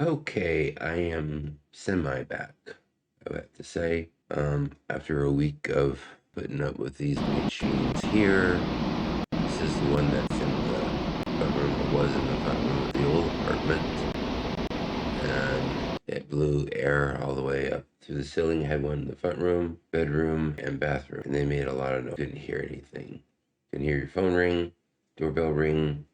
Okay, I am semi back, I have to say. After a week of putting up with these machines here, this is the one that's in the front room, or was in the front room of the old apartment. And it blew air all the way up through the ceiling. I had one in the front room, bedroom, and bathroom. And they made a lot of noise. Couldn't hear anything. Couldn't hear your phone ring, doorbell ring.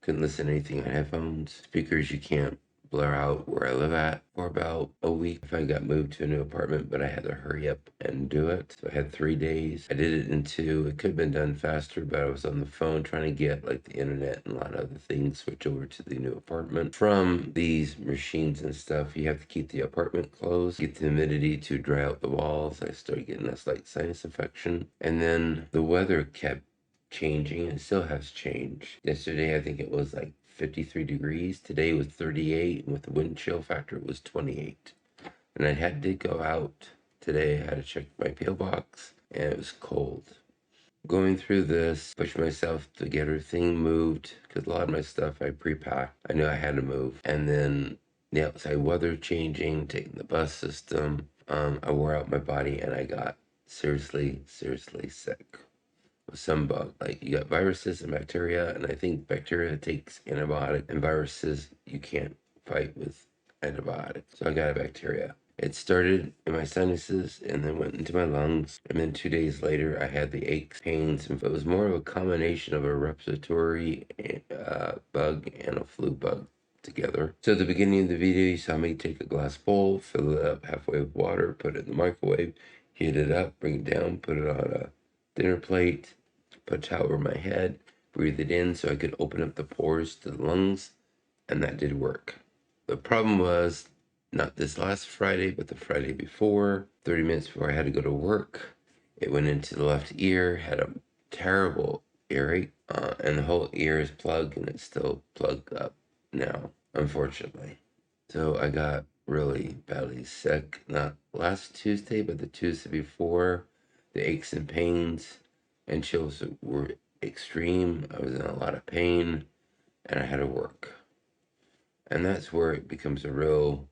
Couldn't listen to anything on headphones. Speakers you can't blare out where I live at for about a week. I finally got moved to a new apartment, but I had to hurry up and do it. So I had 3 days. I did it in 2. It could have been done faster, but I was on the phone trying to get like the internet and a lot of other things switch over to the new apartment. From these machines and stuff, you have to keep the apartment closed, get the humidity to dry out the walls. I started getting a slight sinus infection. And then the weather kept changing, and still has changed. Yesterday I think it was like 53 degrees. Today was 38, and with the wind chill factor it was 28. And I to go out today. I had to check my PO box, and it was cold. Going through this, pushed myself to get everything moved, because a lot of my stuff I pre-packed. I knew I had to move. And then the outside weather changing, taking the bus system, I wore out my body, and I got seriously sick with some bug. Like, you got viruses and bacteria, and I think bacteria takes antibiotic, and viruses you can't fight with antibiotics. So I got a bacteria. It started in my sinuses and then went into my lungs. And then 2 days later, I had the aches, pains, and it was more of a combination of a respiratory bug and a flu bug together. So at the beginning of the video, you saw me take a glass bowl, fill it up halfway with water, put it in the microwave, heat it up, bring it down, put it on a dinner plate, put a towel over my head, breathe it in so I could open up the pores to the lungs, and that did work. The problem was not this last Friday, but the Friday before, 30 minutes before I had to go to work, it went into the left ear, had a terrible earache, and the whole ear is plugged, and it's still plugged up now, unfortunately. So I got really badly sick, not last Tuesday, but the Tuesday before. The aches and pains and chills were extreme. I was in a lot of pain, and I had to work. And that's where it becomes a real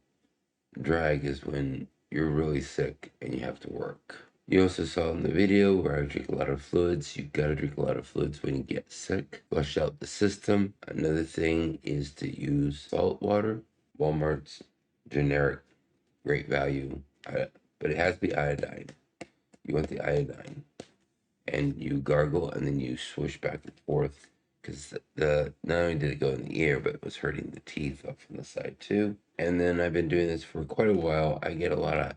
drag, is when you're really sick and you have to work. You also saw in the video where I drink a lot of fluids. You gotta drink a lot of fluids when you get sick. Flush out the system. Another thing is to use salt water. Walmart's generic, great value, but it has to be iodine. You want the iodine, and you gargle, and then you swoosh back and forth, because not only did it go in the ear, but it was hurting the teeth up from the side too. And then I've been doing this for quite a while. I get a lot of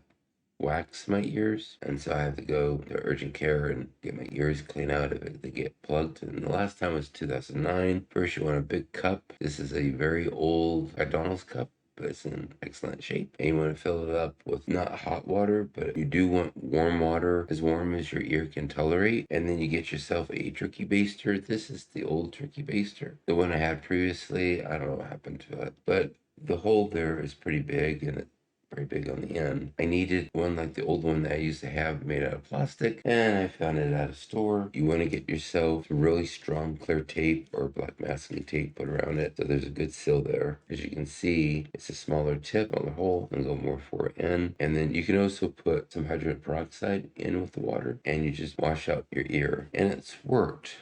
wax in my ears, and so I have to go to urgent care and get my ears cleaned out if they get plugged. And the last time was 2009. First, you want a big cup. This is a very old McDonald's cup, but it's in excellent shape. And you want to fill it up with not hot water, but you do want warm water, as warm as your ear can tolerate. And then you get yourself a turkey baster. This is the old turkey baster. The one I had previously, I don't know what happened to it, but the hole there is pretty big, and it's very big on the end. I needed one like the old one that I used to have, made out of plastic, and I found it at a store. You want to get yourself really strong clear tape or black masking tape put around it, so there's a good seal there. As you can see, it's a smaller tip, smaller hole, and go more for it in. And then you can also put some hydrogen peroxide in with the water, and you just wash out your ear. And it's worked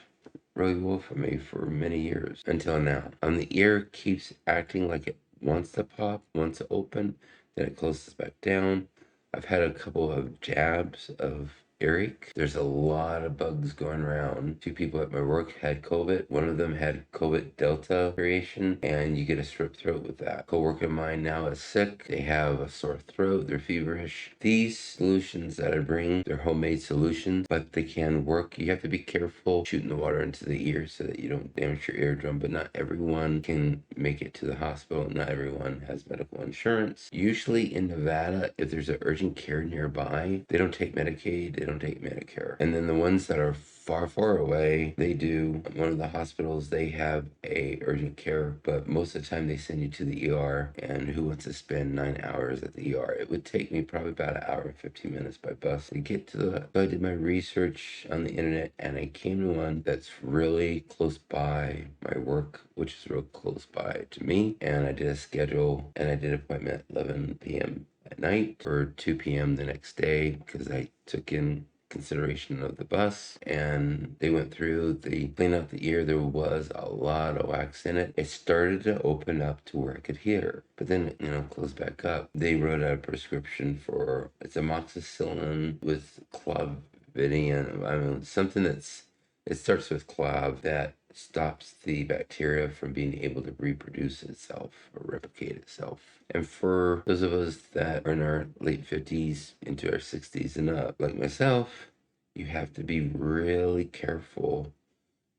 really well for me for many years until now. The ear keeps acting like it wants to pop, wants to open, then it closes back down. I've had a couple of jabs of earache. There's a lot of bugs going around. 2 people at my work had COVID. One of them had COVID Delta variation, and you get a strep throat with that. Coworker of mine now is sick. They have a sore throat. They're feverish. These solutions that I bring, they're homemade solutions, but they can work. You have to be careful shooting the water into the ear so that you don't damage your eardrum, but not everyone can make it to the hospital. Not everyone has medical insurance. Usually in Nevada, if there's an urgent care nearby, they don't take Medicaid, they don't take Medicare. And then the ones that are far away. They do, one of the hospitals, they have a urgent care, but most of the time they send you to the ER, and who wants to spend 9 hours at the ER? It would take me probably about an hour and 15 minutes by bus to get to the, so I did my research on the internet, and I came to one that's really close by my work, which is real close by to me, and I did a schedule, and I did an appointment at 11 p.m. at night for 2 p.m. the next day, because I took in consideration of the bus, and they went through, they cleaned out the ear. There was a lot of wax in it. It started to open up to where I could hear, but then, closed back up. They wrote out a prescription for, it's amoxicillin with clovidian, something that's, it starts with clov, that stops the bacteria from being able to reproduce itself or replicate itself. And for those of us that are in our late 50s into our 60s and up, like myself, you have to be really careful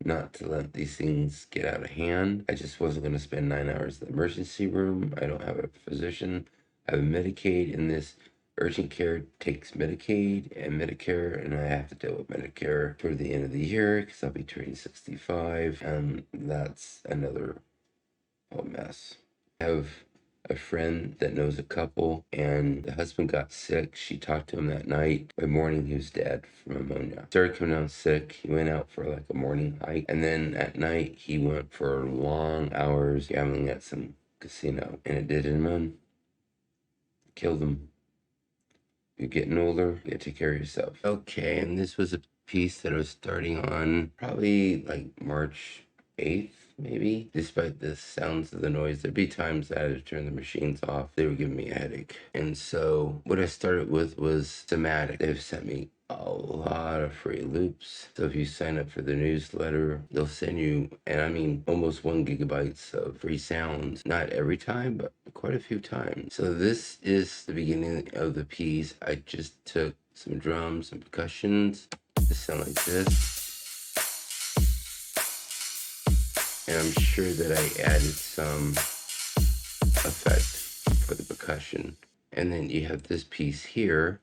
not to let these things get out of hand. I just wasn't going to spend 9 hours in the emergency room. I don't have a physician. I have Medicaid, and this urgent care takes Medicaid and Medicare, and I have to deal with Medicare toward the end of the year because I'll be turning 65, and that's another whole mess. I have a friend that knows a couple, and the husband got sick. She talked to him that night. By morning, he was dead from pneumonia. Started coming down sick. He went out for like a morning hike, and then at night, he went for long hours gambling at some casino, and it did him in. Killed him. You're getting older, you gotta take care of yourself. Okay, and this was a piece that I was starting on probably like March 8th, maybe. Despite the sounds of the noise, there'd be times that I had to turn the machines off. They were giving me a headache. And so what I started with was Cymatics. They've sent me a lot of free loops. So if you sign up for the newsletter, they'll send you, and I mean almost 1 gigabyte of free sounds. Not every time, but quite a few times. So this is the beginning of the piece. I just took some drums and percussions to sound like this. And I'm sure that I added some effect for the percussion. And then you have this piece here.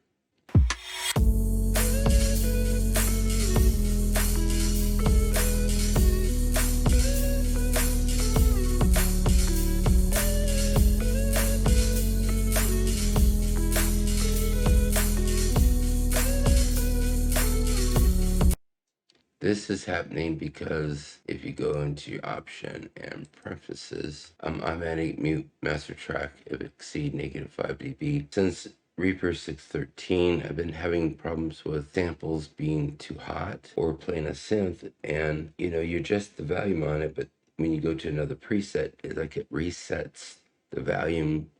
This is happening because if you go into your option and preferences, automatic mute master track if it exceed -5 dB. Since Reaper 613, I've been having problems with samples being too hot or playing a synth, and you adjust the volume on it, but when you go to another preset, it's like it resets the volume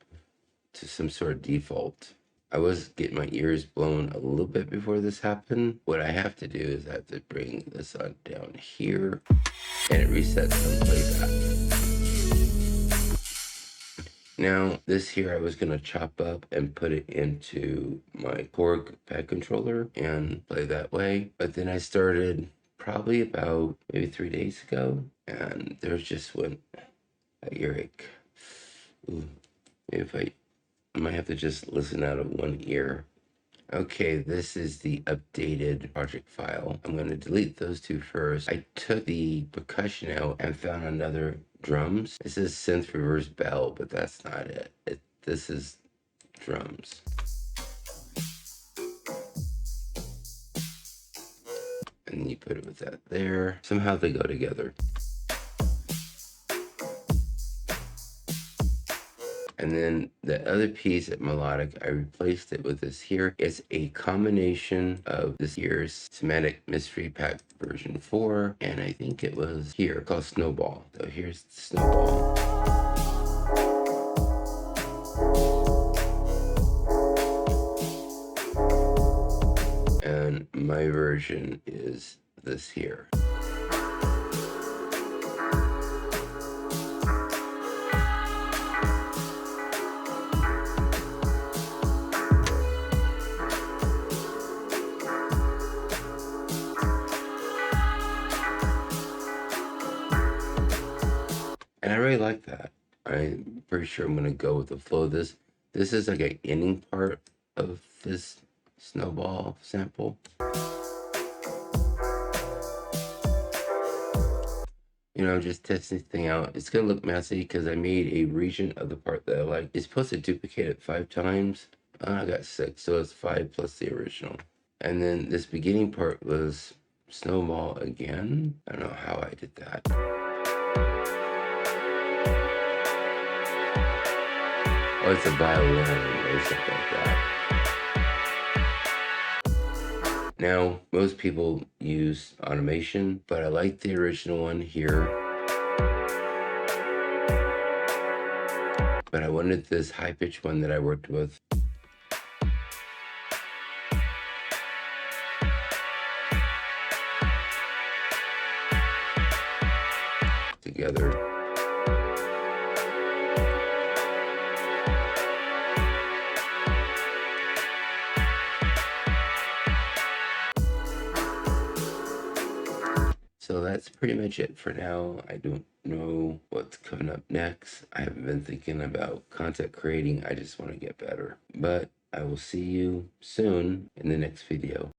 to some sort of default. I was getting my ears blown a little bit before this happened. What I have to do is I have to bring this on down here, and it resets on playback. Now, this here I was going to chop up and put it into my Korg pad controller and play that way. But then I started probably about maybe 3 days ago, and there's just went a earache. Ooh, if I might have to just listen out of one ear. Okay, this is the updated project file. I'm going to delete those two first. I took the percussion out and found another drums. This is synth reverse bell, but that's not it. This is drums. And you put it with that there. Somehow they go together. And then the other piece at melodic, I replaced it with this here. It's a combination of this year's Cymatics Mystery Pack version 4, and I think it was here called Snowball. So here's Snowball. And my version is this here. And I really like that. I'm pretty sure I'm going to go with the flow of this. This is like an ending part of this Snowball sample. just testing this thing out. It's gonna look messy because I made a region of the part that I like. It's supposed to duplicate it 5 times. I got 6, so it's 5 plus the original. And then this beginning part was snowball again. I don't know how I did that. Oh, it's a violin or something like that. Now, most people use automation, but I like the original one here. But I wanted this high-pitched one that I worked with. Together. So that's pretty much it for now. I don't know what's coming up next. I haven't been thinking about content creating. I just want to get better. But I will see you soon in the next video.